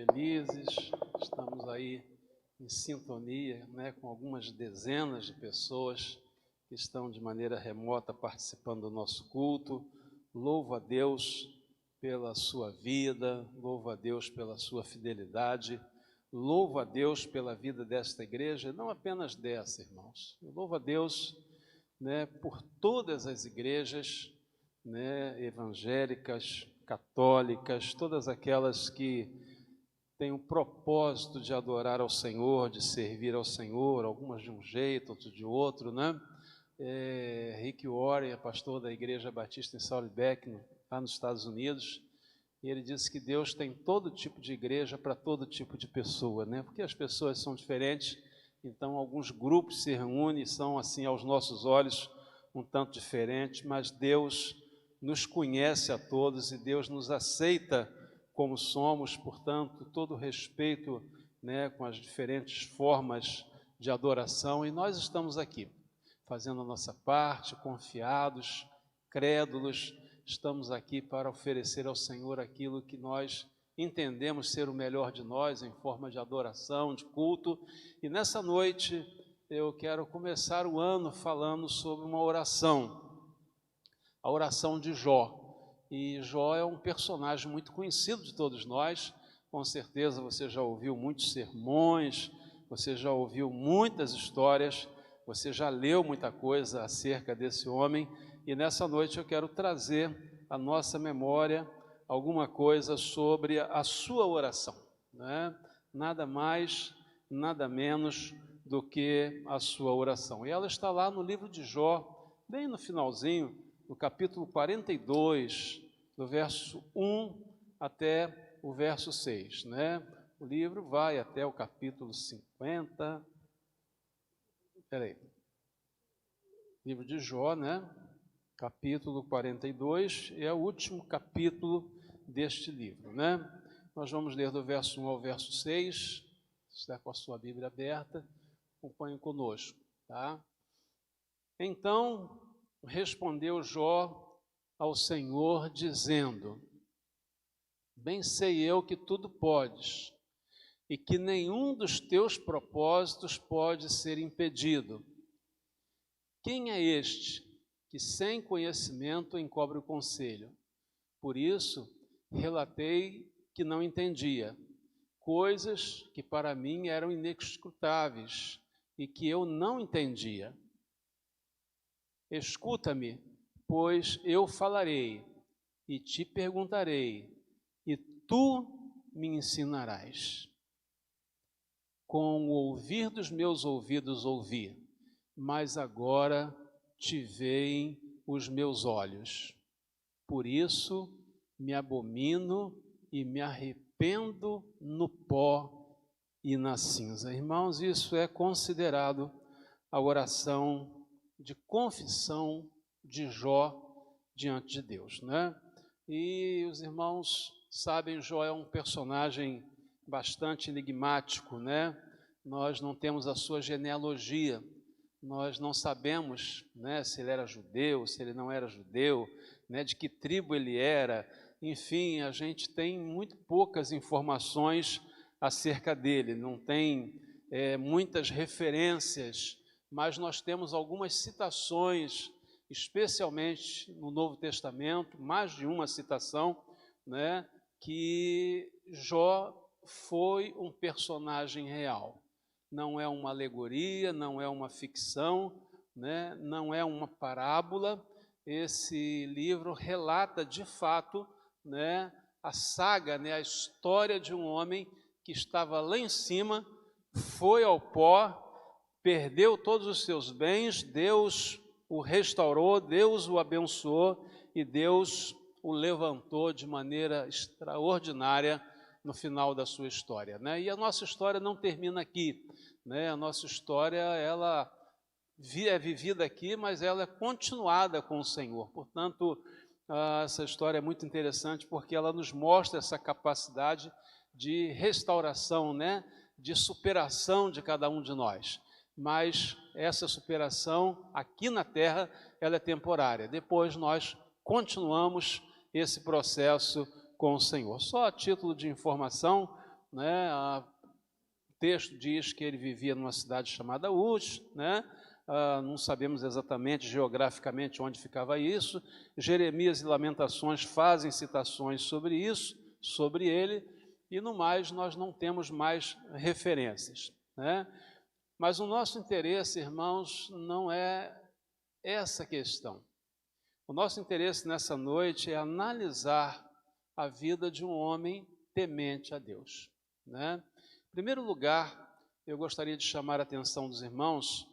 felizes, estamos aí em sintonia, né, com algumas dezenas de pessoas que estão de maneira remota participando do nosso culto. Louvo a Deus pela sua vida, louvo a Deus pela sua fidelidade, louvo a Deus pela vida desta igreja, não apenas dessa, irmãos. Eu louvo a Deus, né, por todas as igrejas, né, evangélicas, católicas, todas aquelas que têm o propósito de adorar ao Senhor, de servir ao Senhor, algumas de um jeito, outras de outro, né? Rick Warren é pastor da Igreja Batista em Saddleback, lá nos Estados Unidos, e ele disse que Deus tem todo tipo de igreja para todo tipo de pessoa, né? Porque as pessoas são diferentes, então alguns grupos se reúnem, são assim aos nossos olhos um tanto diferentes, mas Deus nos conhece a todos e Deus nos aceita como somos, portanto, todo respeito, né, com as diferentes formas de adoração, e nós estamos aqui, fazendo a nossa parte, confiados, crédulos, estamos aqui para oferecer ao Senhor aquilo que nós entendemos ser o melhor de nós, em forma de adoração, de culto, e nessa noite eu quero começar o ano falando sobre uma oração, a oração de Jó. E Jó é um personagem muito conhecido de todos nós, com certeza você já ouviu muitos sermões, você já ouviu muitas histórias, você já leu muita coisa acerca desse homem, e nessa noite eu quero trazer à nossa memória alguma coisa sobre a sua oração, né? Nada mais, nada menos do que a sua oração. E ela está lá no livro de Jó, bem no finalzinho, no capítulo 42, do verso 1 até o verso 6, né? O livro vai até o capítulo 50, livro de Jó, né? Capítulo 42, é o último capítulo deste livro, né? Nós vamos ler do verso 1 ao verso 6, se está com a sua Bíblia aberta, acompanhe conosco, tá? Então respondeu Jó ao Senhor, dizendo: bem sei eu que tudo podes, e que nenhum dos teus propósitos pode ser impedido. Quem é este que sem conhecimento encobre o conselho? Por isso relatei que não entendia, coisas que para mim eram inescrutáveis e que eu não entendia. Escuta-me, pois eu falarei e te perguntarei, e tu me ensinarás. Com o ouvir dos meus ouvidos ouvi, mas agora te veem os meus olhos. Por isso me abomino e me arrependo no pó e na cinza. Irmãos, isso é considerado a oração de confissão de Jó diante de Deus, né? E os irmãos sabem, Jó é um personagem bastante enigmático, né? Nós não temos a sua genealogia, nós não sabemos, né, se ele era judeu, se ele não era judeu, né, de que tribo ele era, enfim, a gente tem muito poucas informações acerca dele, não tem muitas referências, mas nós temos algumas citações, especialmente no Novo Testamento, mais de uma citação, né, que Jó foi um personagem real. Não é uma alegoria, não é uma ficção, né, não é uma parábola. Esse livro relata de fato, né, a saga, né, a história de um homem que estava lá em cima, foi ao pó, perdeu todos os seus bens, Deus o restaurou, Deus o abençoou e Deus o levantou de maneira extraordinária no final da sua história, né? E a nossa história não termina aqui, né? A nossa história, ela é vivida aqui, mas ela é continuada com o Senhor. Portanto, essa história é muito interessante porque ela nos mostra essa capacidade de restauração, né? De superação de cada um de nós. Mas essa superação aqui na terra, ela é temporária. Depois nós continuamos esse processo com o Senhor. Só a título de informação, né? O texto diz que ele vivia numa cidade chamada Uz, né? Não sabemos exatamente geograficamente onde ficava isso. Jeremias e Lamentações fazem citações sobre isso, sobre ele, e no mais nós não temos mais referências, né? Mas o nosso interesse, irmãos, não é essa questão. O nosso interesse nessa noite é analisar a vida de um homem temente a Deus, né? Em primeiro lugar, eu gostaria de chamar a atenção dos irmãos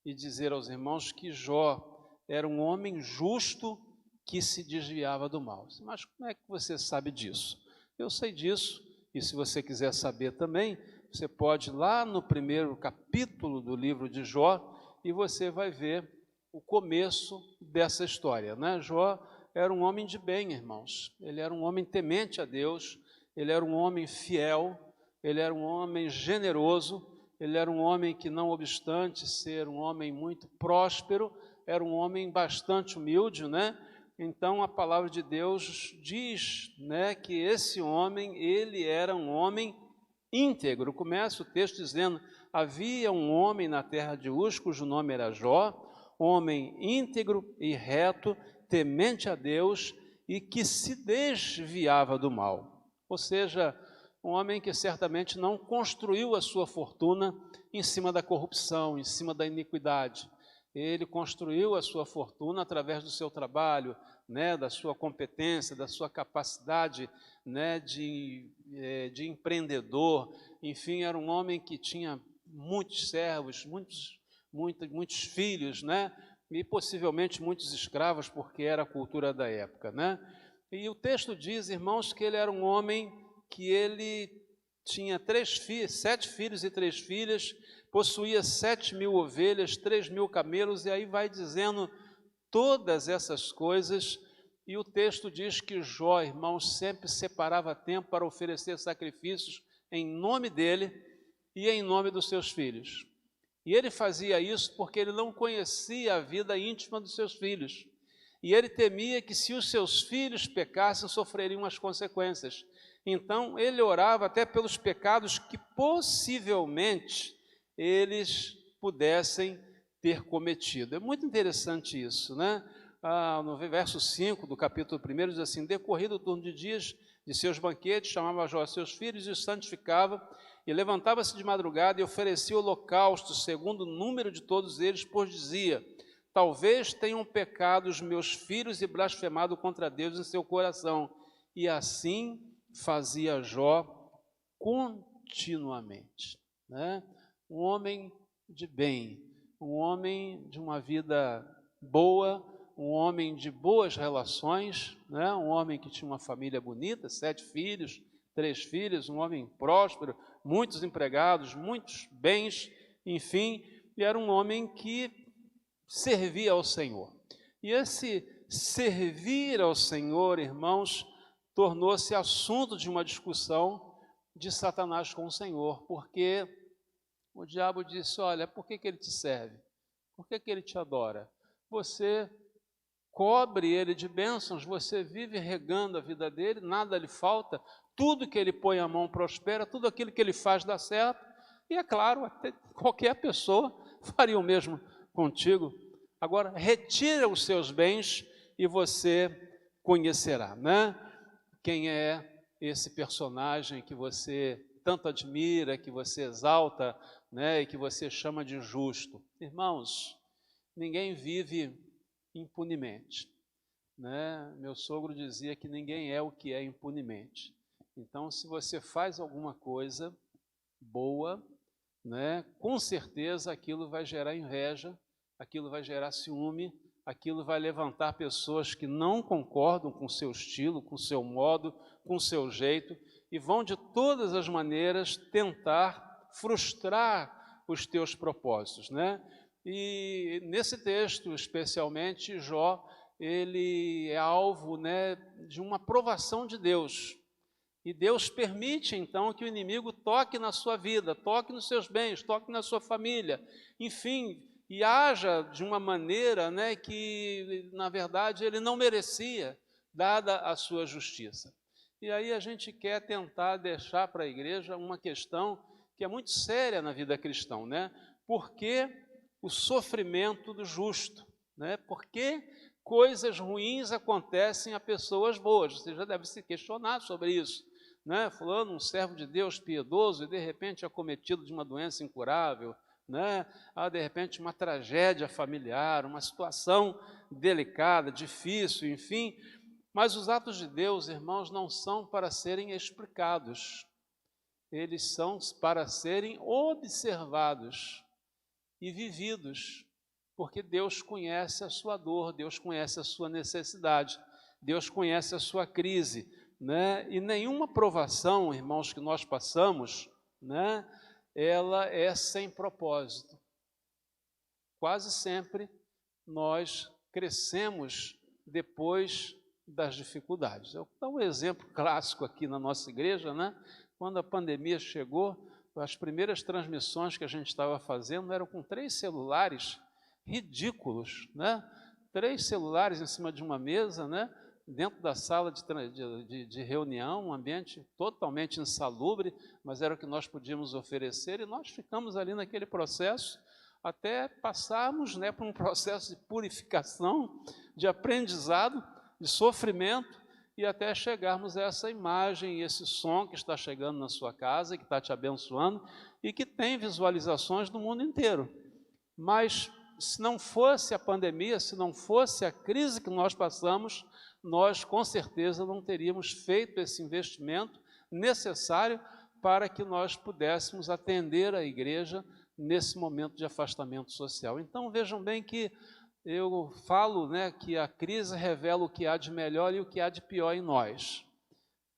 e dizer aos irmãos que Jó era um homem justo que se desviava do mal. Mas como é que você sabe disso? Eu sei disso, e se você quiser saber também, você pode ir lá no primeiro capítulo do livro de Jó e você vai ver o começo dessa história, né? Jó era um homem de bem, irmãos. Ele era um homem temente a Deus, ele era um homem fiel, ele era um homem generoso, ele era um homem que, não obstante ser um homem muito próspero, era um homem bastante humilde, né? Então a palavra de Deus diz, né, que esse homem, ele era um homem íntegro. Começa o texto dizendo: havia um homem na terra de Uz, cujo nome era Jó, homem íntegro e reto, temente a Deus e que se desviava do mal. Ou seja, um homem que certamente não construiu a sua fortuna em cima da corrupção, em cima da iniquidade. Ele construiu a sua fortuna através do seu trabalho, né, da sua competência, da sua capacidade, né, de empreendedor. Enfim, era um homem que tinha muitos servos, muitos filhos, né, e possivelmente muitos escravos, porque era a cultura da época, né? E o texto diz, irmãos, que ele era um homem que ele tinha 7 filhos e 3 filhas, possuía 7.000 ovelhas, 3.000 camelos, e aí vai dizendo todas essas coisas, e o texto diz que Jó, irmãos, sempre separava tempo para oferecer sacrifícios em nome dele e em nome dos seus filhos. E ele fazia isso porque ele não conhecia a vida íntima dos seus filhos, e ele temia que, se os seus filhos pecassem, sofreriam as consequências. Então ele orava até pelos pecados que possivelmente eles pudessem ter cometido. É muito interessante isso, né? No verso 5 do capítulo 1 diz assim: decorrido o turno de dias de seus banquetes, chamava Jó seus filhos e os santificava, e levantava-se de madrugada e oferecia holocaustos segundo o número de todos eles, pois dizia: talvez tenham pecado os meus filhos e blasfemado contra Deus em seu coração. E assim fazia Jó continuamente, né? Um homem de bem, um homem de uma vida boa, um homem de boas relações, né? Um homem que tinha uma família bonita, 7 filhos, 3 filhos, um homem próspero, muitos empregados, muitos bens, enfim, e era um homem que servia ao Senhor. E esse servir ao Senhor, irmãos, tornou-se assunto de uma discussão de Satanás com o Senhor, porque o diabo disse: olha, por que ele te serve? Por que ele te adora? Você cobre ele de bênçãos, você vive regando a vida dele, nada lhe falta, tudo que ele põe a mão prospera, tudo aquilo que ele faz dá certo, e é claro, até qualquer pessoa faria o mesmo contigo. Agora, retira os seus bens e você conhecerá, né? Quem é esse personagem que você tanto admira, que você exalta, né, e que você chama de justo. Irmãos, ninguém vive impunemente, né? Meu sogro dizia que ninguém é o que é impunemente. Então, se você faz alguma coisa boa, né, com certeza aquilo vai gerar inveja, aquilo vai gerar ciúme, aquilo vai levantar pessoas que não concordam com o seu estilo, com o seu modo, com o seu jeito, e vão de todas as maneiras tentar frustrar os teus propósitos, né? E nesse texto, especialmente, Jó, ele é alvo, né, de uma provação de Deus. E Deus permite, então, que o inimigo toque na sua vida, toque nos seus bens, toque na sua família, enfim, e haja de uma maneira, né, que, na verdade, ele não merecia, dada a sua justiça. E aí a gente quer tentar deixar para a igreja uma questão que é muito séria na vida cristã, né? Por que o sofrimento do justo, né? Por que coisas ruins acontecem a pessoas boas? Você já deve se questionar sobre isso, né? Fulano, um servo de Deus piedoso, e de repente é acometido de uma doença incurável, né? De repente uma tragédia familiar, uma situação delicada, difícil, enfim. Mas os atos de Deus, irmãos, não são para serem explicados, eles são para serem observados e vividos, porque Deus conhece a sua dor, Deus conhece a sua necessidade, Deus conhece a sua crise, né? E nenhuma provação, irmãos, que nós passamos, né, ela é sem propósito. Quase sempre nós crescemos depois das dificuldades. Eu vou dar um exemplo clássico aqui na nossa igreja, né? Quando a pandemia chegou, as primeiras transmissões que a gente estava fazendo eram com 3 celulares ridículos, né? 3 celulares em cima de uma mesa, né? Dentro da sala de reunião, um ambiente totalmente insalubre, mas era o que nós podíamos oferecer, e nós ficamos ali naquele processo até passarmos, né, por um processo de purificação, de aprendizado, de sofrimento, e até chegarmos a essa imagem e esse som que está chegando na sua casa, que está te abençoando e que tem visualizações do mundo inteiro. Mas se não fosse a pandemia, se não fosse a crise que nós passamos, nós com certeza não teríamos feito esse investimento necessário para que nós pudéssemos atender a igreja nesse momento de afastamento social. Então vejam bem que eu falo, né, que a crise revela o que há de melhor e o que há de pior em nós.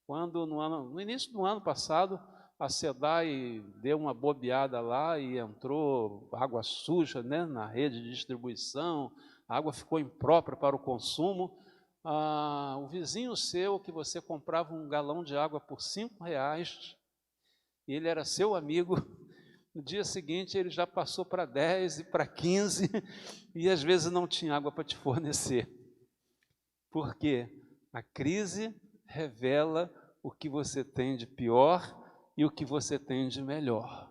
Quando no início do ano passado, a SEDAI deu uma bobeada lá e entrou água suja, né, na rede de distribuição, a água ficou imprópria para o consumo. O vizinho seu, que você comprava um galão de água por R$5, e ele era seu amigo, no dia seguinte ele já passou para 10 e para 15, e às vezes não tinha água para te fornecer. Por quê? A crise revela o que você tem de pior e o que você tem de melhor.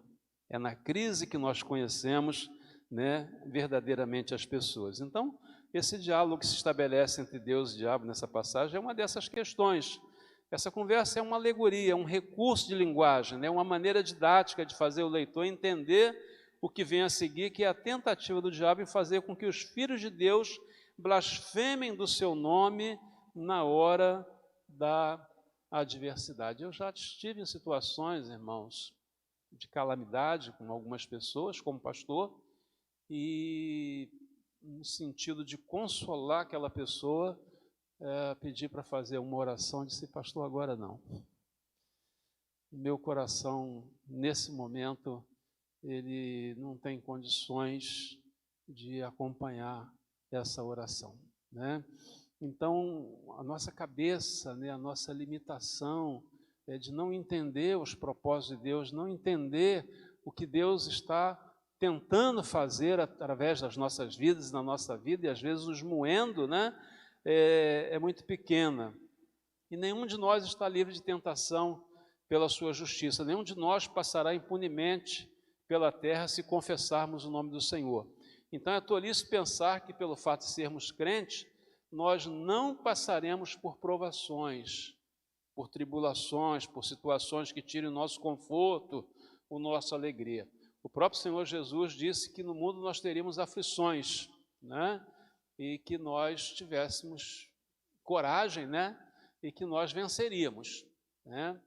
É na crise que nós conhecemos, né, verdadeiramente as pessoas. Então, esse diálogo que se estabelece entre Deus e o diabo nessa passagem é uma dessas questões. Essa conversa é uma alegoria, um recurso de linguagem, né? Uma maneira didática de fazer o leitor entender o que vem a seguir, que é a tentativa do diabo em fazer com que os filhos de Deus blasfemem do seu nome na hora da adversidade. Eu já estive em situações, irmãos, de calamidade com algumas pessoas, como pastor, e no sentido de consolar aquela pessoa, pedi para fazer uma oração, disse, pastor, agora não. Meu coração, nesse momento, ele não tem condições de acompanhar essa oração, né? Então, a nossa cabeça, né, a nossa limitação é de não entender os propósitos de Deus, não entender o que Deus está tentando fazer através das nossas vidas, na nossa vida, e às vezes nos moendo, né? É muito pequena. E nenhum de nós está livre de tentação pela sua justiça. Nenhum de nós passará impunemente pela terra se confessarmos o nome do Senhor. Então é tolice pensar que pelo fato de sermos crentes, nós não passaremos por provações, por tribulações, por situações que tirem o nosso conforto, a nossa alegria. O próprio Senhor Jesus disse que no mundo nós teríamos aflições, né? E que nós tivéssemos coragem, né? E que nós venceríamos, né?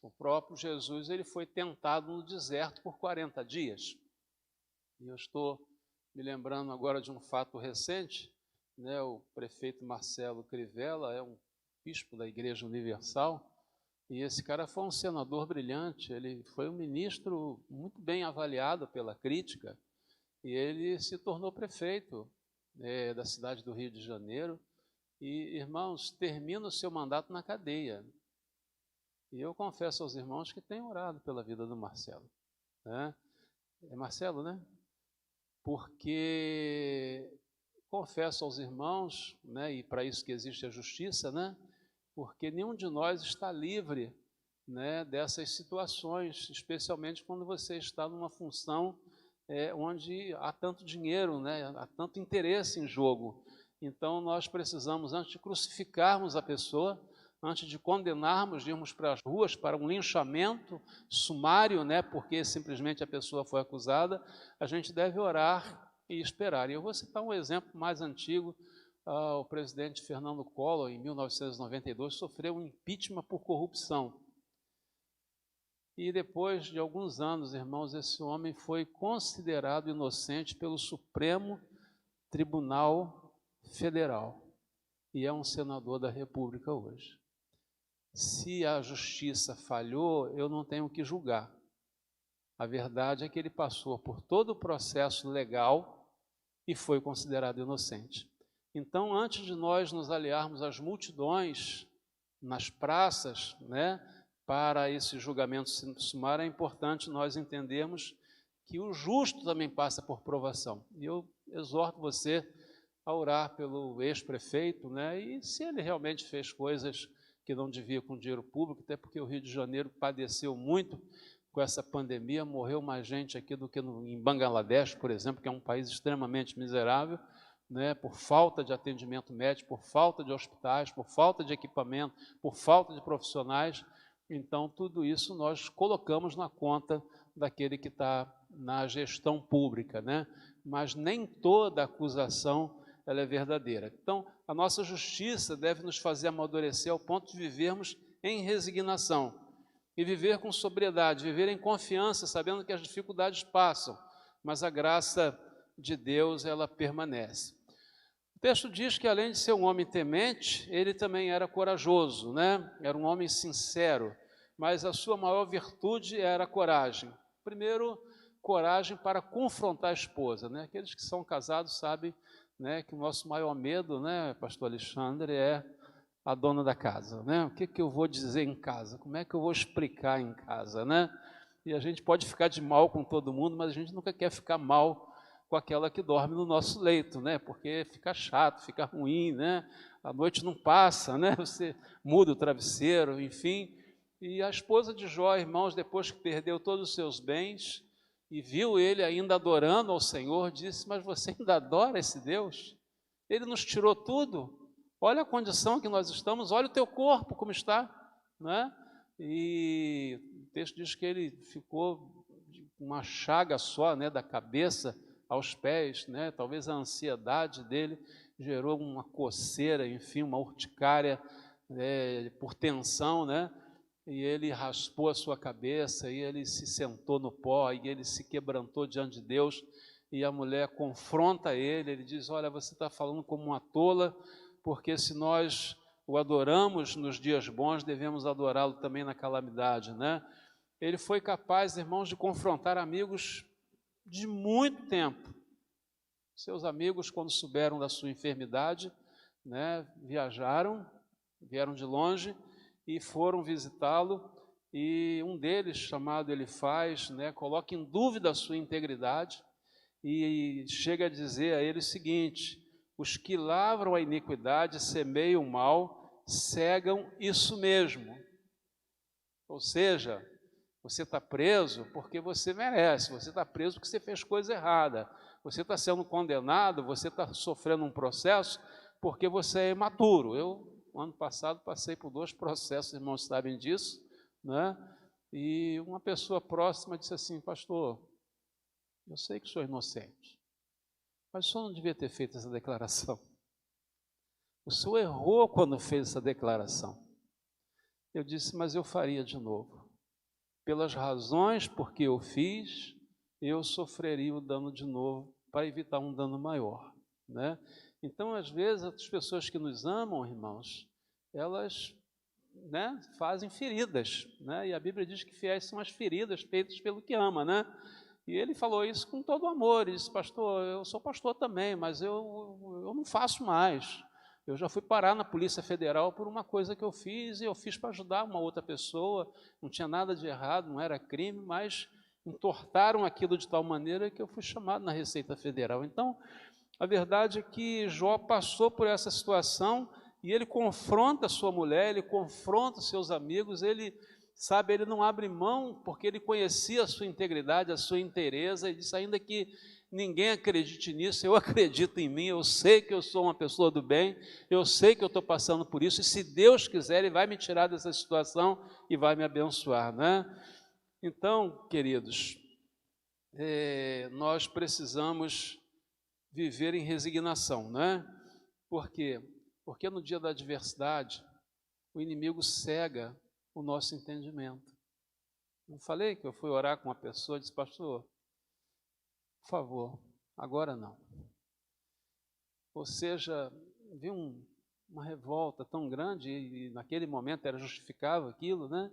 O próprio Jesus, ele foi tentado no deserto por 40 dias. E eu estou me lembrando agora de um fato recente, né? O prefeito Marcelo Crivella é um bispo da Igreja Universal, e esse cara foi um senador brilhante, ele foi um ministro muito bem avaliado pela crítica, e ele se tornou prefeito da cidade do Rio de Janeiro, e, irmãos, termina o seu mandato na cadeia. E eu confesso aos irmãos que tenho orado pela vida do Marcelo, né? É Marcelo, né? Porque confesso aos irmãos, né, e para isso que existe a justiça, né, porque nenhum de nós está livre, né, dessas situações, especialmente quando você está numa função onde há tanto dinheiro, né, há tanto interesse em jogo. Então, nós precisamos, antes de crucificarmos a pessoa, antes de condenarmos, de irmos para as ruas para um linchamento sumário, né, porque simplesmente a pessoa foi acusada, a gente deve orar e esperar. E eu vou citar um exemplo mais antigo. O presidente Fernando Collor, em 1992, sofreu um impeachment por corrupção. E depois de alguns anos, irmãos, esse homem foi considerado inocente pelo Supremo Tribunal Federal e é um senador da República hoje. Se a justiça falhou, eu não tenho que julgar. A verdade é que ele passou por todo o processo legal e foi considerado inocente. Então, antes de nós nos aliarmos às multidões nas praças, né, para esse julgamento sumário, é importante nós entendermos que o justo também passa por provação. E eu exorto você a orar pelo ex-prefeito, né, e se ele realmente fez coisas que não devia com dinheiro público, até porque o Rio de Janeiro padeceu muito com essa pandemia, morreu mais gente aqui do que em Bangladesh, por exemplo, que é um país extremamente miserável, né, por falta de atendimento médico, por falta de hospitais, por falta de equipamento, por falta de profissionais. Então, tudo isso nós colocamos na conta daquele que está na gestão pública, né? Mas nem toda acusação ela é verdadeira. Então, a nossa justiça deve nos fazer amadurecer ao ponto de vivermos em resignação e viver com sobriedade, viver em confiança, sabendo que as dificuldades passam, mas a graça de Deus, ela permanece. O texto diz que, além de ser um homem temente, ele também era corajoso, né? Era um homem sincero, mas a sua maior virtude era a coragem. Primeiro, coragem para confrontar a esposa, né? Aqueles que são casados sabem, né, que o nosso maior medo, né, pastor Alexandre, é a dona da casa, né? O que eu vou dizer em casa? Como é que eu vou explicar em casa, né? E a gente pode ficar de mal com todo mundo, mas a gente nunca quer ficar mal com aquela que dorme no nosso leito, né? Porque fica chato, fica ruim, né? A noite não passa, né? Você muda o travesseiro, enfim. E a esposa de Jó, irmãos, depois que perdeu todos os seus bens e viu ele ainda adorando ao Senhor, disse: mas você ainda adora esse Deus? Ele nos tirou tudo. Olha a condição que nós estamos, olha o teu corpo como está, né? E o texto diz que ele ficou com uma chaga só, né, da cabeça aos pés, né? Talvez a ansiedade dele gerou uma coceira, enfim, uma urticária por tensão, né? E ele raspou a sua cabeça, e ele se sentou no pó, e ele se quebrantou diante de Deus, e a mulher confronta ele diz: olha, você está falando como uma tola, porque se nós o adoramos nos dias bons, devemos adorá-lo também na calamidade, né? Ele foi capaz, irmãos, de confrontar amigos de muito tempo. Seus amigos, quando souberam da sua enfermidade, né, vieram de longe e foram visitá-lo, e um deles, chamado Elifaz, né, coloca em dúvida a sua integridade e chega a dizer a ele o seguinte: os que lavram a iniquidade, semeiam o mal, cegam isso mesmo. Ou seja, você está preso porque você merece, você está preso porque você fez coisa errada, você está sendo condenado, você está sofrendo um processo porque você é imaturo. Eu, ano passado, passei por 2 processos, irmãos sabem disso, né? E uma pessoa próxima disse assim: pastor, eu sei que sou inocente, mas o senhor não devia ter feito essa declaração. O senhor errou quando fez essa declaração. Eu disse: mas eu faria de novo. Pelas razões por que eu fiz, eu sofreria o dano de novo para evitar um dano maior, né? Então, às vezes, as pessoas que nos amam, irmãos, elas, né, fazem feridas, né? E a Bíblia diz que fiéis são as feridas feitas pelo que ama, né? E ele falou isso com todo amor. Ele disse: pastor, eu sou pastor também, mas eu não faço mais. Eu já fui parar na Polícia Federal por uma coisa que eu fiz, e eu fiz para ajudar uma outra pessoa, não tinha nada de errado, não era crime, mas entortaram aquilo de tal maneira que eu fui chamado na Receita Federal. Então, a verdade é que Jó passou por essa situação, e ele confronta a sua mulher, ele confronta os seus amigos, ele não abre mão, porque ele conhecia a sua integridade, a sua inteireza, e disse, ainda que ninguém acredite nisso, eu acredito em mim, eu sei que eu sou uma pessoa do bem, eu sei que eu estou passando por isso, e se Deus quiser, Ele vai me tirar dessa situação e vai me abençoar, né? Então, queridos, nós precisamos viver em resignação, né? Por quê? Porque no dia da adversidade, o inimigo cega o nosso entendimento. Não falei que eu fui orar com uma pessoa e disse, pastor, por favor, agora não. Ou seja, vi uma revolta tão grande, e naquele momento era justificável aquilo, né?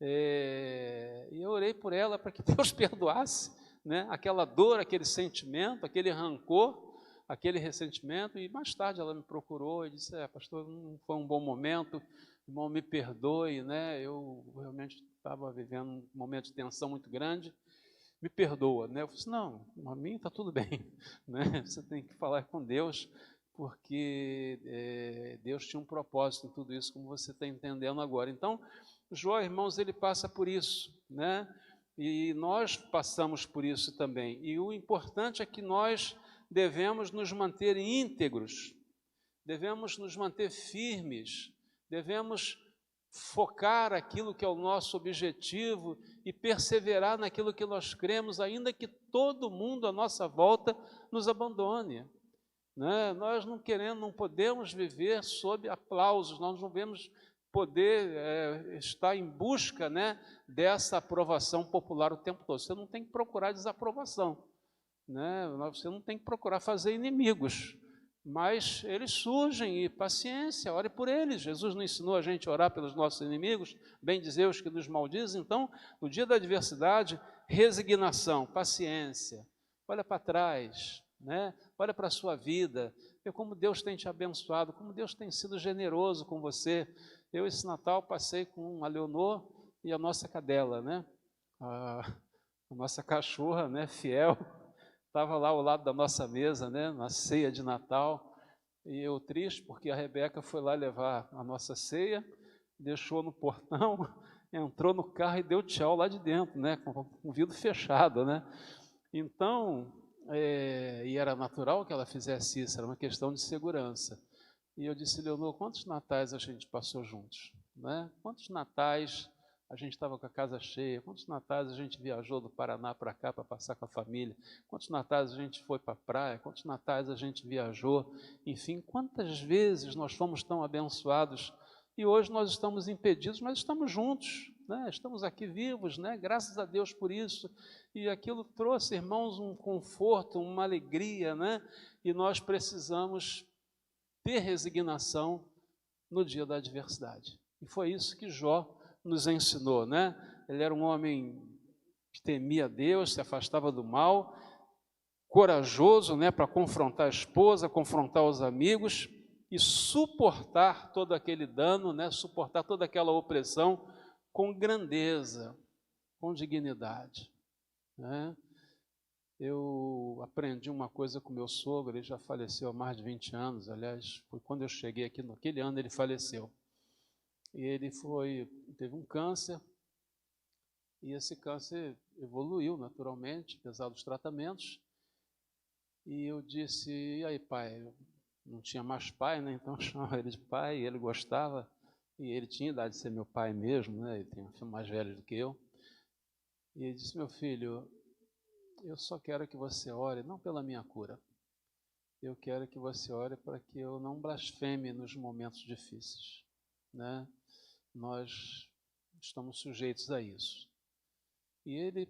E eu orei por ela para que Deus perdoasse, né? Aquela dor, aquele sentimento, aquele rancor, aquele ressentimento, e mais tarde ela me procurou e disse, pastor, não foi um bom momento, irmão, me perdoe, né? Eu realmente estava vivendo um momento de tensão muito grande, me perdoa, né? Eu falei assim, não, a mim está tudo bem, né? Você tem que falar com Deus, porque Deus tinha um propósito em tudo isso, como você está entendendo agora. Então, Jó, irmãos, ele passa por isso, né? E nós passamos por isso também. E o importante é que nós devemos nos manter íntegros, devemos nos manter firmes, devemos focar aquilo que é o nosso objetivo e perseverar naquilo que nós cremos, ainda que todo mundo à nossa volta nos abandone, né? Nós não podemos viver sob aplausos, nós não devemos poder estar em busca, né, dessa aprovação popular o tempo todo. Você não tem que procurar desaprovação, né? Você não tem que procurar fazer inimigos, mas eles surgem, e paciência, ore por eles. Jesus não ensinou a gente a orar pelos nossos inimigos, bem dizer os que nos maldizem. Então, no dia da adversidade, resignação, paciência, olha para trás, né? Olha para a sua vida, vê como Deus tem te abençoado, como Deus tem sido generoso com você. Eu, esse Natal, passei com a Leonor e a nossa cadela, né? A nossa cachorra, né, fiel, estava lá ao lado da nossa mesa, né, na ceia de Natal, e eu triste, porque a Rebeca foi lá levar a nossa ceia, deixou no portão, entrou no carro e deu tchau lá de dentro, né, com o vidro fechado, né? Então, e era natural que ela fizesse isso, era uma questão de segurança. E eu disse, Leonor, quantos natais a gente passou juntos, né? Quantos natais a gente estava com a casa cheia, quantos natais a gente viajou do Paraná para cá para passar com a família, quantos natais a gente foi para a praia, quantos natais a gente viajou, enfim, quantas vezes nós fomos tão abençoados, e hoje nós estamos impedidos, mas estamos juntos, né? Estamos aqui vivos, né? Graças a Deus por isso, e aquilo trouxe, irmãos, um conforto, uma alegria, né? E nós precisamos ter resignação no dia da adversidade, e foi isso que Jó nos ensinou, né? Ele era um homem que temia Deus, se afastava do mal, corajoso, né, para confrontar a esposa, confrontar os amigos e suportar todo aquele dano, né, suportar toda aquela opressão com grandeza, com dignidade, né? Eu aprendi uma coisa com meu sogro, ele já faleceu há mais de 20 anos, aliás, foi quando eu cheguei aqui, naquele ano ele faleceu. E ele teve um câncer, e esse câncer evoluiu naturalmente, apesar dos tratamentos. E eu disse, e aí pai, eu não tinha mais pai, né? Então eu chamava ele de pai, e ele gostava, e ele tinha idade de ser meu pai mesmo, né? Ele tem um filho mais velho do que eu. E ele disse, meu filho, eu só quero que você ore, não pela minha cura, eu quero que você ore para que eu não blasfeme nos momentos difíceis, né? Nós estamos sujeitos a isso. E ele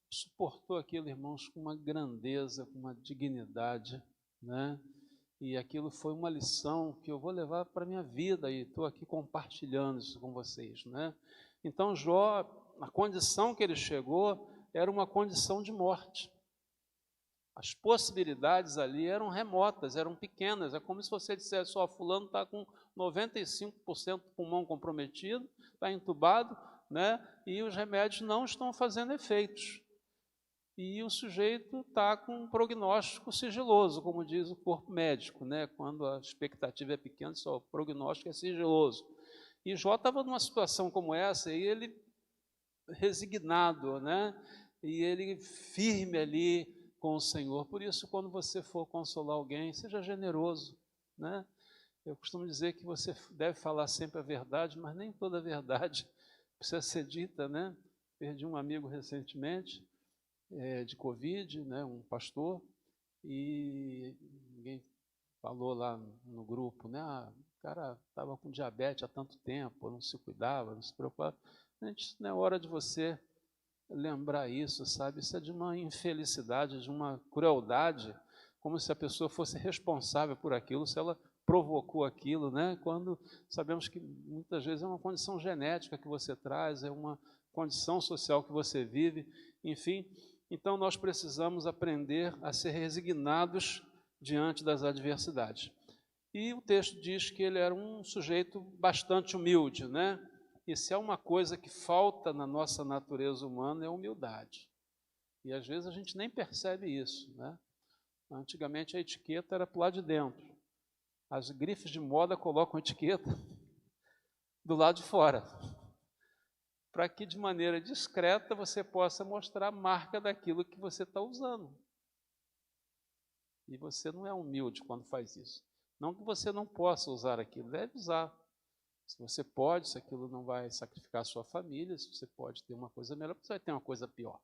suportou aquilo, irmãos, com uma grandeza, com uma dignidade, né? E aquilo foi uma lição que eu vou levar para a minha vida, e estou aqui compartilhando isso com vocês, né? Então Jó, a condição que ele chegou era uma condição de morte. As possibilidades ali eram remotas, eram pequenas. É como se você dissesse, fulano está com 95% do pulmão comprometido, está entubado, né? E os remédios não estão fazendo efeitos. e o sujeito está com um prognóstico sigiloso, como diz o corpo médico, né? Quando a expectativa é pequena, só o prognóstico é sigiloso. E Jó estava numa situação como essa, e ele resignado, né? E ele firme ali com o Senhor. Por isso, quando você for consolar alguém, seja generoso, né? Eu costumo dizer que você deve falar sempre a verdade, mas nem toda a verdade precisa ser dita, né? Perdi um amigo recentemente, de Covid, né? Um pastor, e ninguém falou lá no grupo, né? O cara estava com diabetes há tanto tempo, não se cuidava, não se preocupava. Gente, não é hora de você lembrar isso, sabe? Isso é de uma infelicidade, de uma crueldade, como se a pessoa fosse responsável por aquilo, se ela provocou aquilo, né? Quando sabemos que muitas vezes é uma condição genética que você traz, é uma condição social que você vive, enfim. Então nós precisamos aprender a ser resignados diante das adversidades. E o texto diz que ele era um sujeito bastante humilde, né? E se há uma coisa que falta na nossa natureza humana é a humildade. E às vezes a gente nem percebe isso, né? Antigamente a etiqueta era para o lado de dentro. As grifes de moda colocam a etiqueta do lado de fora, para que de maneira discreta você possa mostrar a marca daquilo que você está usando. E você não é humilde quando faz isso. Não que você não possa usar aquilo, deve usar. Se você pode, se aquilo não vai sacrificar a sua família, se você pode ter uma coisa melhor, você vai ter uma coisa pior,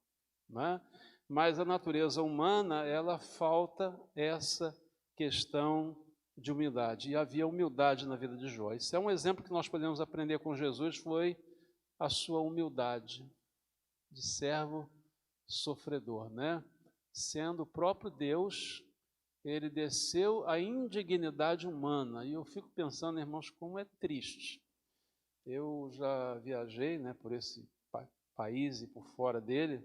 não é? Mas a natureza humana, ela falta essa questão de humildade. E havia humildade na vida de Jó. Isso é um exemplo que nós podemos aprender com Jesus, foi a sua humildade de servo sofredor, né? Sendo o próprio Deus, ele desceu à indignidade humana. E eu fico pensando, irmãos, como é triste. Eu já viajei, né, por esse país e por fora dele,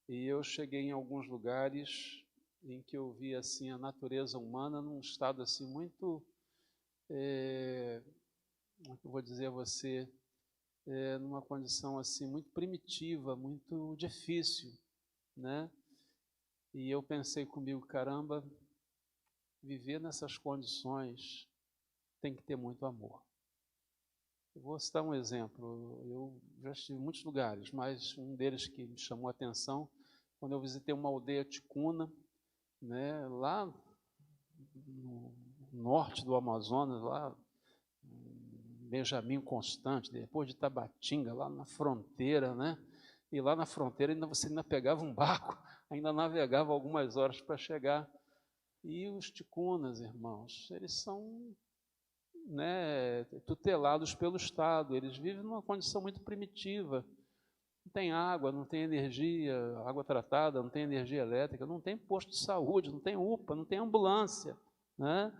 e eu cheguei em alguns lugares em que eu vi assim a natureza humana num estado assim muito, como é que eu vou dizer a você, numa condição assim muito primitiva, muito difícil, né? E eu pensei comigo, caramba, viver nessas condições tem que ter muito amor. Eu vou citar um exemplo. Eu já estive em muitos lugares, mas um deles que me chamou a atenção, quando eu visitei uma aldeia ticuna, né, lá no norte do Amazonas, lá Benjamin Constante, depois de Tabatinga, lá na fronteira, né? E lá na fronteira você ainda pegava um barco, ainda navegava algumas horas para chegar. E os ticunas, irmãos, eles são, né, tutelados pelo Estado, eles vivem numa condição muito primitiva. Não tem água, não tem energia, água tratada, não tem energia elétrica, não tem posto de saúde, não tem UPA, não tem ambulância, né?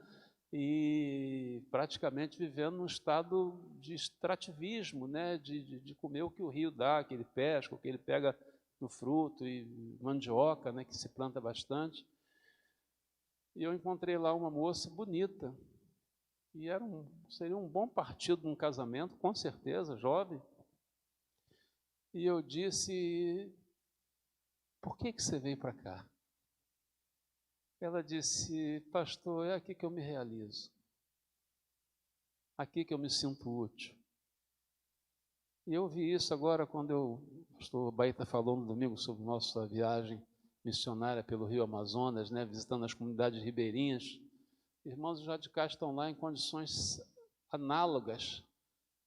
E praticamente vivendo num estado de extrativismo, né? De comer o que o rio dá, que ele pesca, o que ele pega no fruto, e mandioca, né? Que se planta bastante. E eu encontrei lá uma moça bonita, e seria um bom partido num casamento, com certeza, jovem. E eu disse, por que você veio para cá? Ela disse, pastor, é aqui que eu me realizo. Aqui que eu me sinto útil. E eu vi isso agora quando o pastor Baita falou no domingo sobre nossa viagem missionária pelo Rio Amazonas, né, visitando as comunidades ribeirinhas. Irmãos já de cá estão lá em condições análogas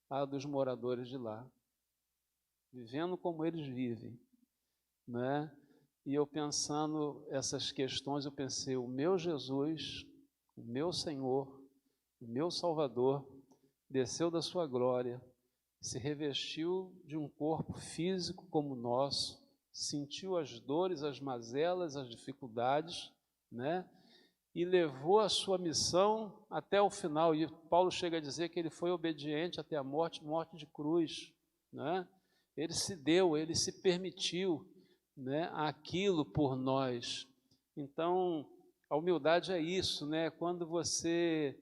à dos moradores de lá, vivendo como eles vivem, né? E eu pensando essas questões, eu pensei, o meu Jesus, o meu Senhor, o meu Salvador, desceu da sua glória, se revestiu de um corpo físico como o nosso, sentiu as dores, as mazelas, as dificuldades, né? E levou a sua missão até o final. E Paulo chega a dizer que ele foi obediente até a morte, morte de cruz, né? Ele se deu, ele se permitiu, né, aquilo por nós. Então, a humildade é isso, né? Quando você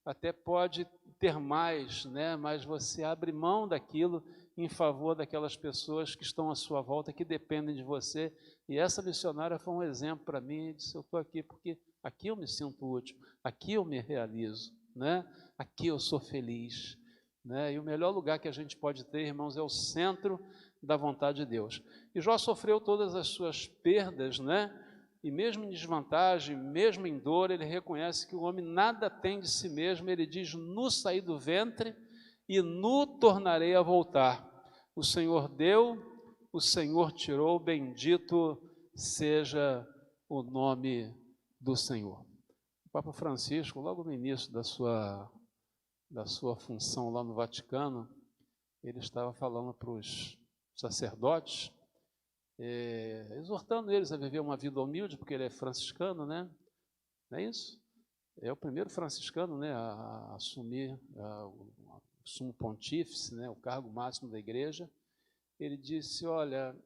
até pode ter mais, né, mas você abre mão daquilo em favor daquelas pessoas que estão à sua volta, que dependem de você. E essa missionária foi um exemplo para mim. Disse: eu estou aqui porque aqui eu me sinto útil, aqui eu me realizo, né? Aqui eu sou feliz, né? E o melhor lugar que a gente pode ter, irmãos, é o centro da vontade de Deus. E Jó sofreu todas as suas perdas, né? E mesmo em desvantagem, mesmo em dor, ele reconhece que o homem nada tem de si mesmo. Ele diz: nu saí do ventre e nu tornarei a voltar. O Senhor deu, o Senhor tirou, bendito seja o nome do Senhor. O Papa Francisco, logo no início da sua função lá no Vaticano, ele estava falando para os sacerdotes, exortando eles a viver uma vida humilde, porque ele é franciscano, né? Não é isso? É o primeiro franciscano, né, a assumir o sumo pontífice, né, o cargo máximo da igreja. Ele disse: olha,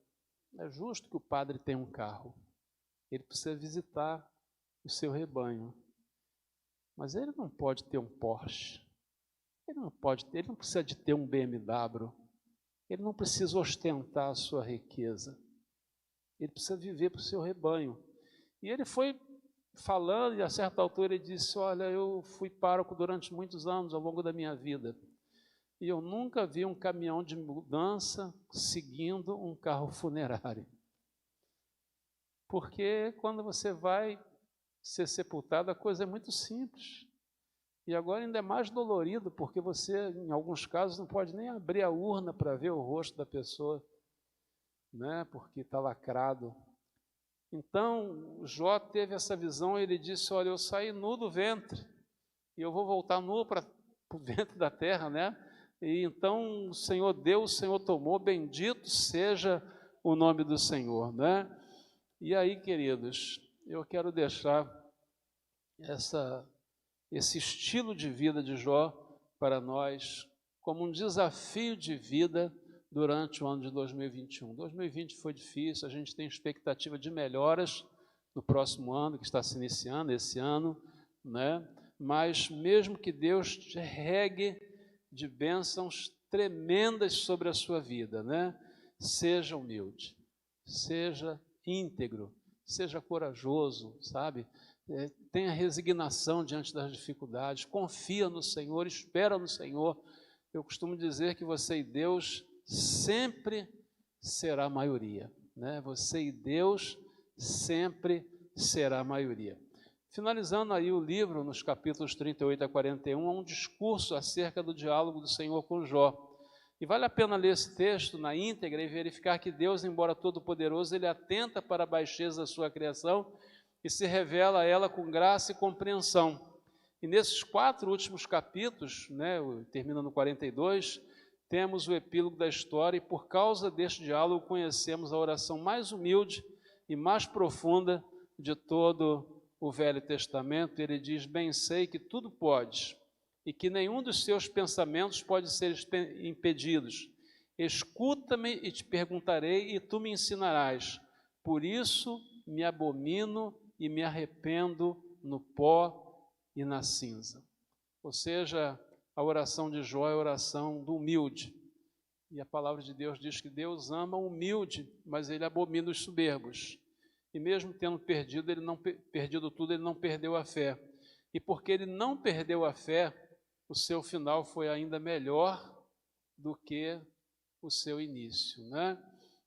é justo que o padre tenha um carro, ele precisa visitar o seu rebanho, mas ele não pode ter um Porsche, ele não precisa de ter um BMW, ele não precisa ostentar a sua riqueza, ele precisa viver para o seu rebanho. E ele foi falando, e a certa altura ele disse: olha, eu fui pároco durante muitos anos ao longo da minha vida, e eu nunca vi um caminhão de mudança seguindo um carro funerário. Porque quando você vai ser sepultado, a coisa é muito simples. E agora ainda é mais dolorido, porque você, em alguns casos, não pode nem abrir a urna para ver o rosto da pessoa, né? Porque está lacrado. Então, Jó teve essa visão, ele disse: olha, eu saí nu do ventre, e eu vou voltar nu para o ventre da terra, né? E então o Senhor deu, o Senhor tomou, bendito seja o nome do Senhor, né? E aí, queridos, eu quero deixar esse estilo de vida de Jó para nós como um desafio de vida durante o ano de 2021. 2020 foi difícil, a gente tem expectativa de melhoras no próximo ano, que está se iniciando esse ano, né? Mas mesmo que Deus te regue de bênçãos tremendas sobre a sua vida, né? Seja humilde, seja íntegro, seja corajoso, sabe? Tenha resignação diante das dificuldades, confia no Senhor, espera no Senhor. Eu costumo dizer que você e Deus sempre será a maioria, né? Você e Deus sempre será a maioria. Finalizando aí o livro, nos capítulos 38 a 41, há um discurso acerca do diálogo do Senhor com Jó. E vale a pena ler esse texto na íntegra e verificar que Deus, embora todo-poderoso, Ele atenta para a baixeza da sua criação e se revela a ela com graça e compreensão. E nesses 4 últimos capítulos, né, termina no 42, temos o epílogo da história, e por causa deste diálogo conhecemos a oração mais humilde e mais profunda de todo o Velho Testamento. Ele diz: bem sei que tudo podes, e que nenhum dos seus pensamentos pode ser impedidos. Escuta-me e te perguntarei, e tu me ensinarás. Por isso me abomino e me arrependo no pó e na cinza. Ou seja, a oração de Jó é a oração do humilde. E a palavra de Deus diz que Deus ama o humilde, mas Ele abomina os soberbos. E mesmo tendo perdido tudo, ele não perdeu a fé. E porque ele não perdeu a fé, o seu final foi ainda melhor do que o seu início, né?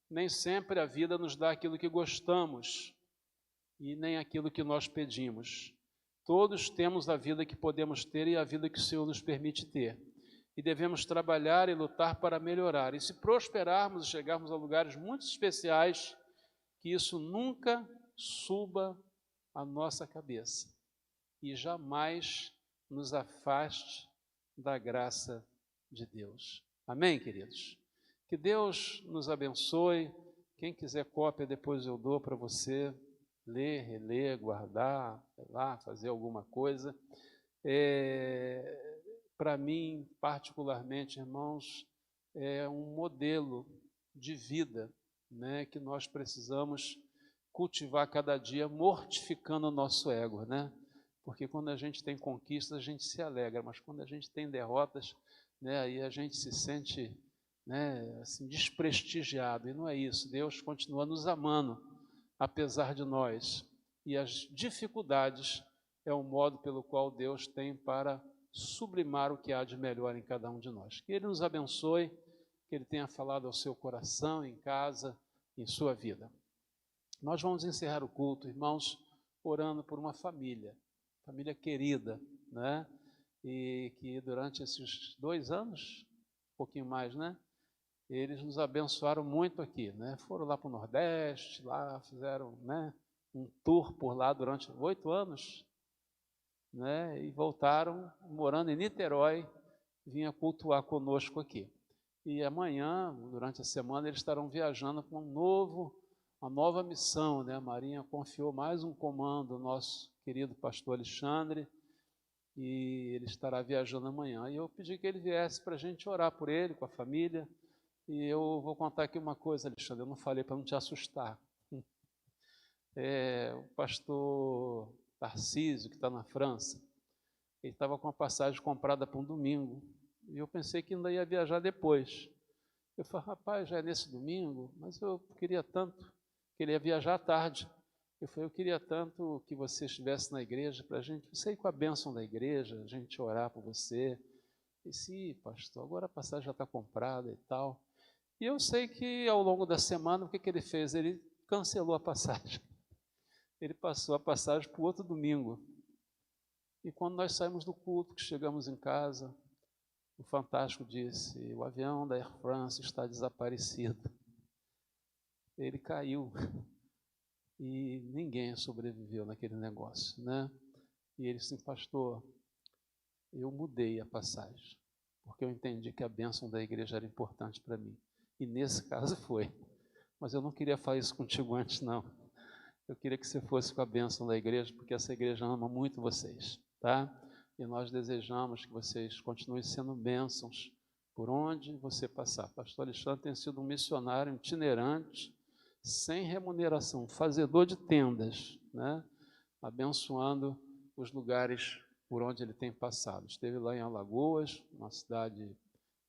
Nem sempre a vida nos dá aquilo que gostamos e nem aquilo que nós pedimos. Todos temos a vida que podemos ter e a vida que o Senhor nos permite ter. E devemos trabalhar e lutar para melhorar. E se prosperarmos e chegarmos a lugares muito especiais, que isso nunca suba a nossa cabeça e jamais nos afaste da graça de Deus. Amém, queridos? Que Deus nos abençoe. Quem quiser cópia, depois eu dou para você ler, reler, guardar, sei lá, fazer alguma coisa. Para mim, particularmente, irmãos, é um modelo de vida, né, que nós precisamos cultivar cada dia, mortificando o nosso ego, né? Porque quando a gente tem conquistas, a gente se alegra, mas quando a gente tem derrotas, né, aí a gente se sente né, assim, desprestigiado. E não é isso. Deus continua nos amando, apesar de nós. E as dificuldades é o modo pelo qual Deus tem para sublimar o que há de melhor em cada um de nós. Que Ele nos abençoe, que Ele tenha falado ao seu coração, em casa, em sua vida. Nós vamos encerrar o culto, irmãos, orando por uma família querida, né? E que durante esses 2 anos, um pouquinho mais, né? Eles nos abençoaram muito aqui, né? Foram lá para o Nordeste, lá fizeram, né, um tour por lá durante 8 anos, né? E voltaram, morando em Niterói, vinha cultuar conosco aqui. E amanhã, durante a semana, eles estarão viajando com uma nova missão, né? A Marinha confiou mais um comando ao nosso querido pastor Alexandre, e ele estará viajando amanhã. E eu pedi que ele viesse para a gente orar por ele, com a família. E eu vou contar aqui uma coisa, Alexandre, eu não falei para não te assustar. O pastor Tarcísio, que está na França, ele estava com a passagem comprada para um domingo, e eu pensei que ainda ia viajar depois. Eu falei, rapaz, já é nesse domingo, mas eu queria tanto, que ele ia viajar à tarde. Eu falei, eu queria tanto que você estivesse na igreja para a gente, você ir com a bênção da igreja, a gente orar por você. E sim, pastor, agora a passagem já está comprada e tal. E eu sei que ao longo da semana, o que ele fez? Ele cancelou a passagem. Ele passou a passagem para o outro domingo. E quando nós saímos do culto, que chegamos em casa, o Fantástico disse, o avião da Air France está desaparecido. Ele caiu. E ninguém sobreviveu naquele negócio, né? E ele disse, pastor, eu mudei a passagem, porque eu entendi que a bênção da igreja era importante para mim. E nesse caso foi. Mas eu não queria falar isso contigo antes, não. Eu queria que você fosse com a bênção da igreja, porque essa igreja ama muito vocês, tá? E nós desejamos que vocês continuem sendo bênçãos por onde você passar. Pastor Alexandre tem sido um missionário itinerante, sem remuneração, fazedor de tendas, né? Abençoando os lugares por onde ele tem passado. Esteve lá em Alagoas, uma cidade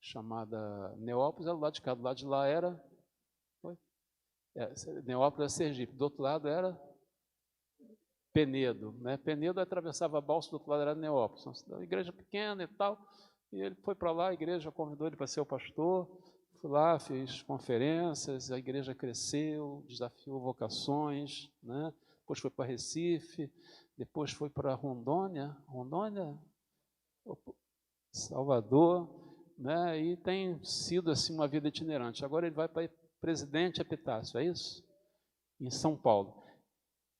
chamada Neópolis, era do lado de cá, do lado de lá era... Neópolis é Sergipe, do outro lado era Penedo, né? Penedo atravessava a balsa, do outro lado era Neópolis, uma igreja pequena e tal, e ele foi para lá, a igreja convidou ele para ser o pastor, fui lá, fiz conferências, a igreja cresceu, desafiou vocações, né? Depois foi para Recife, depois foi para Rondônia, Salvador, né? E tem sido assim uma vida itinerante. Agora ele vai para Presidente Epitácio, é isso? Em São Paulo.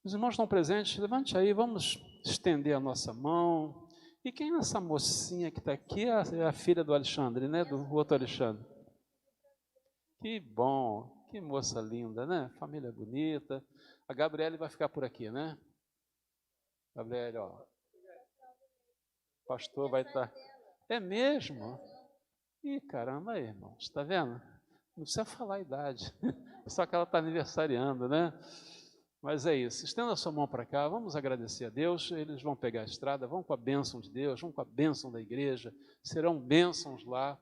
Os irmãos estão presentes, levante aí, vamos estender a nossa mão. E quem é essa mocinha que está aqui? É a filha do Alexandre, né? Do outro Alexandre. Que bom, que moça linda, né? Família bonita. A Gabriele vai ficar por aqui, né? Gabriele, ó. O pastor vai estar... É mesmo? Ih, caramba, aí, irmãos, está vendo? Não precisa falar a idade, só que ela está aniversariando, né? Mas é isso, estenda a sua mão para cá, vamos agradecer a Deus, eles vão pegar a estrada, vão com a bênção de Deus, vão com a bênção da igreja, serão bênçãos lá,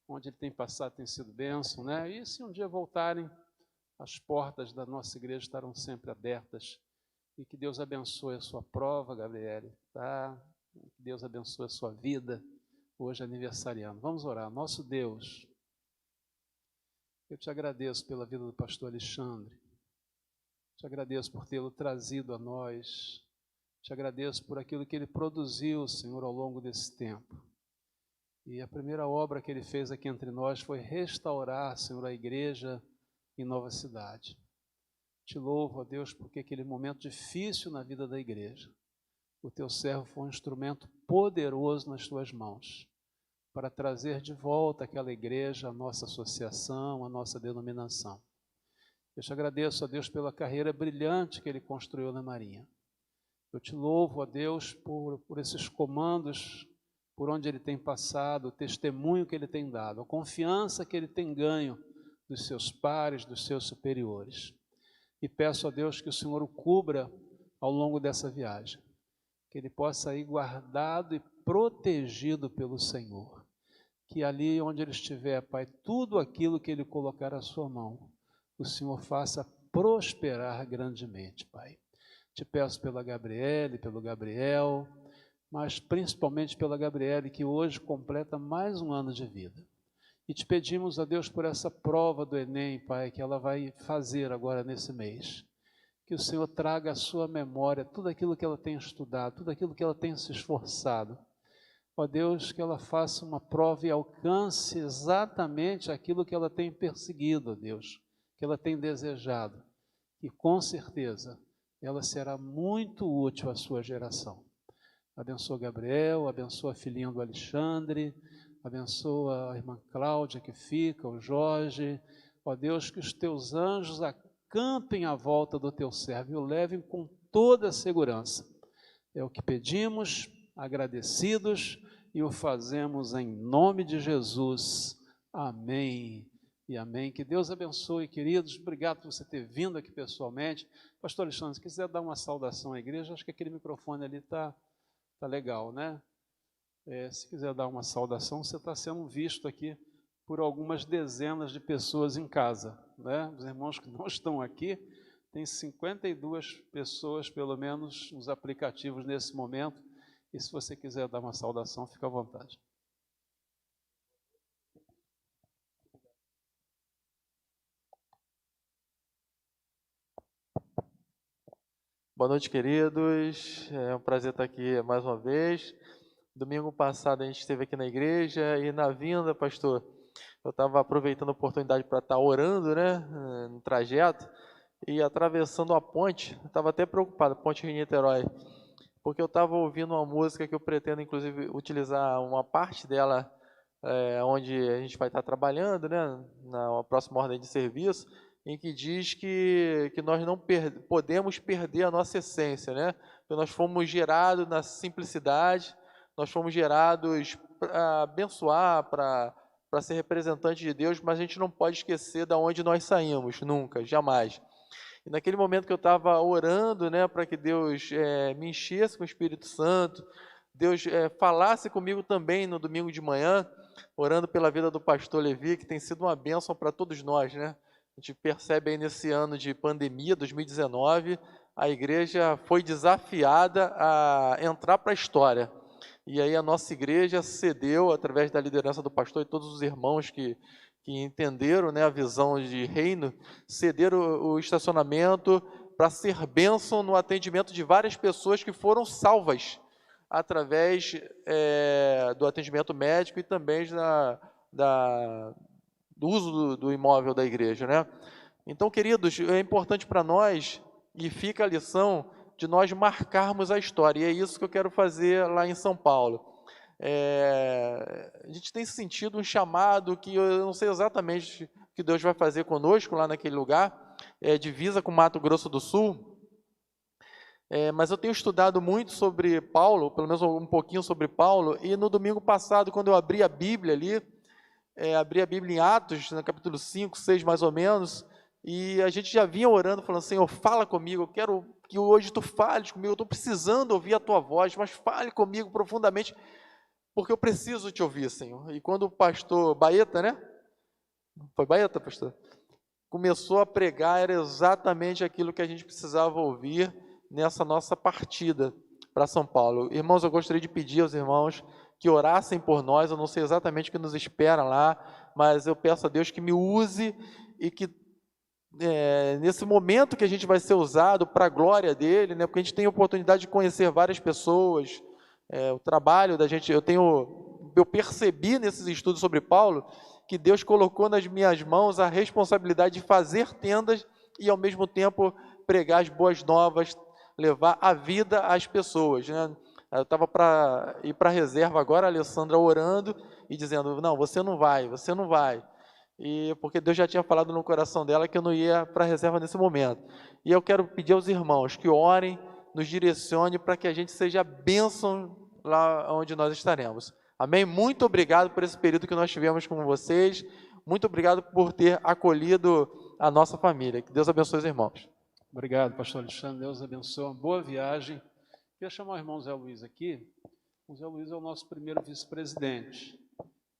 onde ele tem passado tem sido bênção, né? E se um dia voltarem, as portas da nossa igreja estarão sempre abertas, e que Deus abençoe a sua prova, Gabriele, tá? Que Deus abençoe a sua vida, hoje aniversariando. Vamos orar. Nosso Deus, eu te agradeço pela vida do pastor Alexandre, te agradeço por tê-lo trazido a nós, te agradeço por aquilo que ele produziu, Senhor, ao longo desse tempo. E a primeira obra que ele fez aqui entre nós foi restaurar, Senhor, a igreja em Nova Cidade. Te louvo, ó Deus, porque aquele momento difícil na vida da igreja, o teu servo foi um instrumento poderoso nas tuas mãos, para trazer de volta aquela igreja, a nossa associação, a nossa denominação. Eu te agradeço, ó Deus, pela carreira brilhante que ele construiu na Marinha. Eu te louvo, ó Deus, por esses comandos, por onde ele tem passado, o testemunho que ele tem dado, a confiança que ele tem ganho dos seus pares, dos seus superiores. E peço a Deus que o Senhor o cubra ao longo dessa viagem, que ele possa ir guardado e protegido pelo Senhor, que ali onde ele estiver, Pai, tudo aquilo que ele colocar à sua mão, o Senhor faça prosperar grandemente, Pai. Te peço pela Gabriele, pelo Gabriel, mas principalmente pela Gabriele, que hoje completa mais um ano de vida. E te pedimos a Deus por essa prova do Enem, Pai, que ela vai fazer agora nesse mês. Que o Senhor traga à sua memória tudo aquilo que ela tem estudado, tudo aquilo que ela tem se esforçado. Ó Deus, que ela faça uma prova e alcance exatamente aquilo que ela tem perseguido, ó Deus, que ela tem desejado. E com certeza ela será muito útil à sua geração. Abençoa Gabriel, abençoa a filhinha do Alexandre, abençoa a irmã Cláudia que fica, o Jorge. Ó Deus, que os teus anjos acampem à volta do teu servo e o levem com toda a segurança. É o que pedimos, agradecidos, e o fazemos em nome de Jesus. Amém e amém. Que Deus abençoe, queridos. Obrigado por você ter vindo aqui pessoalmente. Pastor Alexandre, se quiser dar uma saudação à igreja, acho que aquele microfone ali está legal, né? Se quiser dar uma saudação, você está sendo visto aqui por algumas dezenas de pessoas em casa, né? Os irmãos que não estão aqui, tem 52 pessoas, pelo menos, nos aplicativos nesse momento. E se você quiser dar uma saudação, fica à vontade. Boa noite, queridos. É um prazer estar aqui mais uma vez. Domingo passado a gente esteve aqui na igreja e na vinda, pastor, eu estava aproveitando a oportunidade para estar orando, né, no trajeto e atravessando a ponte. Estava até preocupado, ponte Rio-Niterói, porque eu estava ouvindo uma música que eu pretendo, inclusive, utilizar uma parte dela onde a gente vai estar trabalhando, né, na próxima ordem de serviço, em que diz que nós não podemos perder a nossa essência, né? Que nós fomos gerados na simplicidade, nós fomos gerados para abençoar, para ser representante de Deus, mas a gente não pode esquecer de onde nós saímos, nunca, jamais. E naquele momento que eu estava orando, né, para que Deus me enchesse com o Espírito Santo, Deus falasse comigo também no domingo de manhã, orando pela vida do pastor Levi, que tem sido uma bênção para todos nós, né? A gente percebe aí nesse ano de pandemia, 2019, a igreja foi desafiada a entrar para a história. E aí a nossa igreja cedeu, através da liderança do pastor e todos os irmãos que entenderam, né, a visão de reino, cederam o estacionamento para ser bênção no atendimento de várias pessoas que foram salvas através do atendimento médico e também do uso do imóvel da igreja, né? Então, queridos, é importante para nós, e fica a lição, de nós marcarmos a história, e é isso que eu quero fazer lá em São Paulo. A gente tem sentido um chamado que eu não sei exatamente o que Deus vai fazer conosco lá naquele lugar, divisa com Mato Grosso do Sul, mas eu tenho estudado muito sobre Paulo, pelo menos um pouquinho sobre Paulo, e no domingo passado, quando eu abri a Bíblia ali, abri a Bíblia em Atos, no capítulo 5, 6 mais ou menos, e a gente já vinha orando, falando, Senhor, fala comigo, eu quero que hoje Tu fales comigo, eu estou precisando ouvir a Tua voz, mas fale comigo profundamente, porque eu preciso Te ouvir, Senhor. E quando o pastor Baeta, né? Foi Baeta, pastor? Começou a pregar, era exatamente aquilo que a gente precisava ouvir nessa nossa partida para São Paulo. Irmãos, eu gostaria de pedir aos irmãos que orassem por nós, eu não sei exatamente o que nos espera lá, mas eu peço a Deus que me use e que nesse momento que a gente vai ser usado para a glória dele, né, porque a gente tem a oportunidade de conhecer várias pessoas, o trabalho da gente, eu percebi nesses estudos sobre Paulo, que Deus colocou nas minhas mãos a responsabilidade de fazer tendas e ao mesmo tempo pregar as boas novas, levar a vida às pessoas, né? Eu estava para ir para a reserva agora, a Alessandra orando e dizendo, não, você não vai, e porque Deus já tinha falado no coração dela que eu não ia para a reserva nesse momento, e eu quero pedir aos irmãos que orem, nos direcione para que a gente seja bênção lá onde nós estaremos, amém? Muito obrigado por esse período que nós tivemos com vocês, muito obrigado por ter acolhido a nossa família, que Deus abençoe os irmãos. Obrigado, pastor Alexandre, Deus abençoe, uma boa viagem. Queria chamar o irmão Zé Luiz aqui. O Zé Luiz é o nosso primeiro vice-presidente.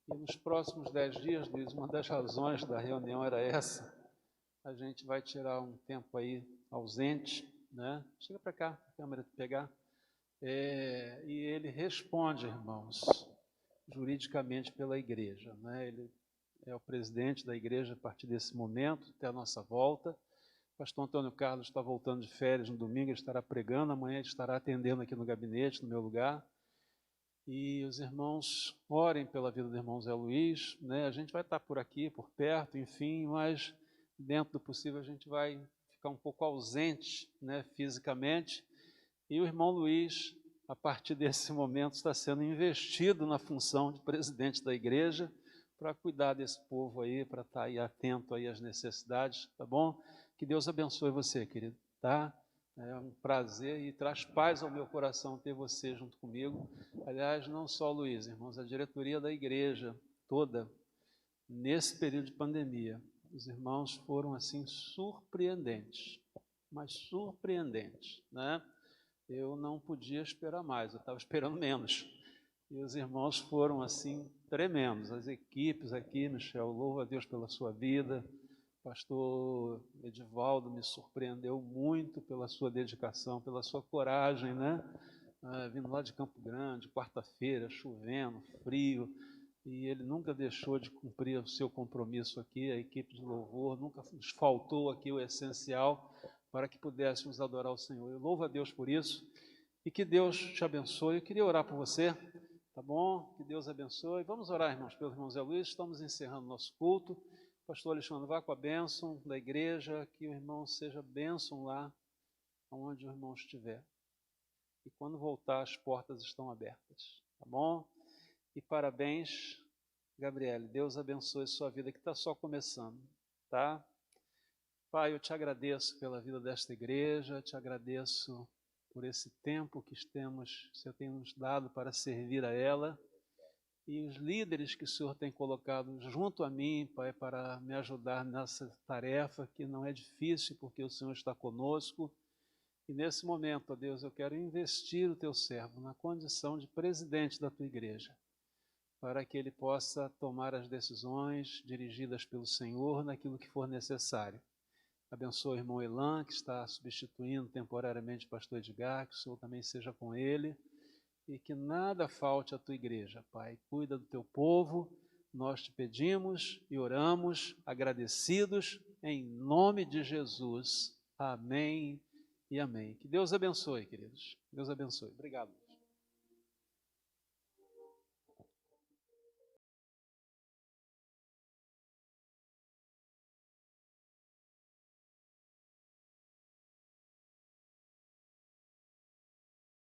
E nos próximos 10 dias, Luiz, uma das razões da reunião era essa. A gente vai tirar um tempo aí ausente, né? Chega para cá, a câmera pegar. E ele responde, irmãos, juridicamente pela igreja, né? Ele é o presidente da igreja a partir desse momento, até a nossa volta. O pastor Antônio Carlos está voltando de férias no domingo, ele estará pregando, amanhã ele estará atendendo aqui no gabinete, no meu lugar. E os irmãos orem pela vida do irmão Zé Luiz, né? A gente vai estar por aqui, por perto, enfim, mas dentro do possível a gente vai ficar um pouco ausente, né, fisicamente. E o irmão Luiz, a partir desse momento, está sendo investido na função de presidente da igreja para cuidar desse povo aí, para estar aí atento aí às necessidades, tá bom? Que Deus abençoe você, querido, tá? É um prazer e traz paz ao meu coração ter você junto comigo. Aliás, não só o Luiz, irmãos, a diretoria da igreja toda, nesse período de pandemia, os irmãos foram assim surpreendentes, mas surpreendentes, né? Eu não podia esperar mais, eu estava esperando menos. E os irmãos foram assim tremendos, as equipes aqui, Michel, louvo a Deus pela sua vida. Pastor Edivaldo me surpreendeu muito pela sua dedicação, pela sua coragem, né? Vindo lá de Campo Grande, quarta-feira, chovendo, frio, e ele nunca deixou de cumprir o seu compromisso aqui, a equipe de louvor, nunca nos faltou aqui o essencial para que pudéssemos adorar o Senhor. Eu louvo a Deus por isso e que Deus te abençoe. Eu queria orar por você, tá bom? Que Deus abençoe. Vamos orar, irmãos, pelo irmão Zé Luiz, estamos encerrando nosso culto. Pastor Alexandre, vá com a bênção da igreja, que o irmão seja bênção lá, onde o irmão estiver. E quando voltar, as portas estão abertas, tá bom? E parabéns, Gabriele, Deus abençoe sua vida, que está só começando, tá? Pai, eu te agradeço pela vida desta igreja, te agradeço por esse tempo que o Senhor tem nos dado para servir a ela, e os líderes que o Senhor tem colocado junto a mim, Pai, para me ajudar nessa tarefa que não é difícil, porque o Senhor está conosco. E nesse momento, ó Deus, eu quero investir o teu servo na condição de presidente da tua igreja, para que ele possa tomar as decisões dirigidas pelo Senhor naquilo que for necessário. Abençoa o irmão Elan, que está substituindo temporariamente o pastor Edgar, que o Senhor também seja com ele, e que nada falte à tua igreja, Pai. Cuida do teu povo, nós te pedimos e oramos, agradecidos, em nome de Jesus. Amém e amém. Que Deus abençoe, queridos. Deus abençoe. Obrigado.